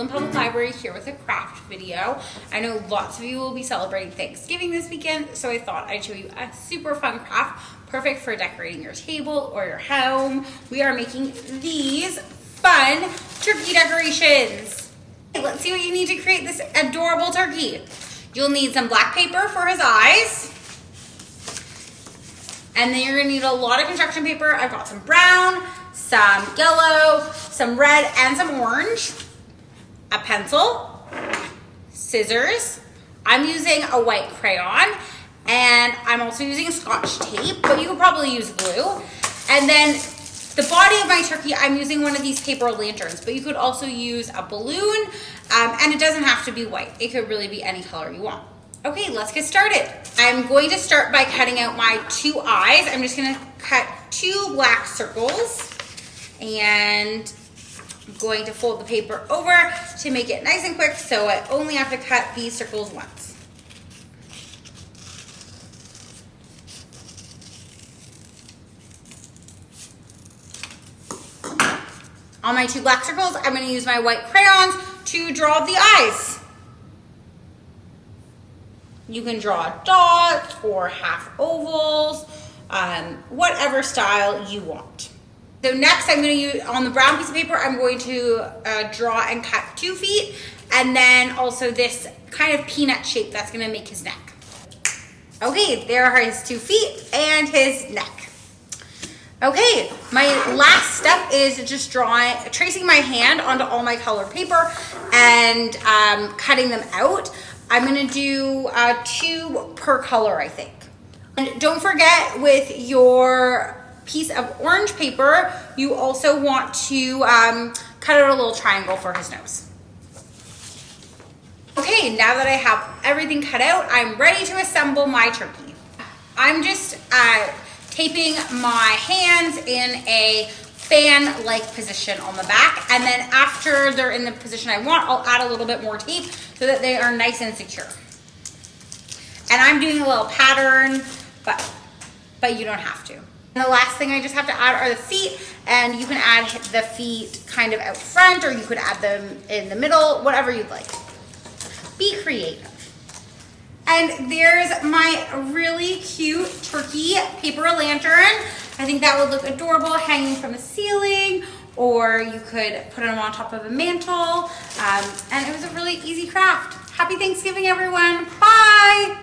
Cleveland Public Library here with a craft video. I know lots of you will be celebrating Thanksgiving this weekend, so I thought I'd show you a super fun craft, perfect for decorating your table or your home. We are making these fun turkey decorations. Let's see what you need to create this adorable turkey. You'll need some black paper for his eyes. And then you're gonna need a lot of construction paper. I've got some brown, some yellow, some red, and some orange. A pencil, scissors. I'm using a white crayon, and I'm also using Scotch tape, but you could probably use glue. And then the body of my turkey, I'm using one of these paper lanterns, but you could also use a balloon, and it doesn't have to be white. It could really be any color you want. Okay, let's get started. I'm going to start by cutting out my two eyes. I'm just gonna cut two black circles, and I'm going to fold the paper over to make it nice and quick, so I only have to cut these circles once. On my two black circles, I'm gonna use my white crayons to draw the eyes. You can draw dots or half ovals, whatever style you want. So next I'm going to use, on the brown piece of paper, I'm going to draw and cut 2 feet, and then also this kind of peanut shape that's going to make his neck. Okay, there are his 2 feet and his neck. Okay, my last step is just tracing my hand onto all my colored paper and cutting them out. I'm gonna do 2 per color, I think. And don't forget, with your piece of orange paper, you also want to cut out a little triangle for his nose. Okay, now that I have everything cut out, I'm ready to assemble my turkey. I'm just taping my hands in a fan-like position on the back, and then after they're in the position I want, I'll add a little bit more tape so that they are nice and secure. And I'm doing a little pattern, but you don't have to. And the last thing I just have to add are the feet, and you can add the feet kind of out front, or you could add them in the middle, whatever you'd like. Be creative. And there's my really cute turkey paper lantern. I think that would look adorable hanging from the ceiling, or you could put them on top of a mantle. And it was a really easy craft. Happy Thanksgiving, everyone. Bye.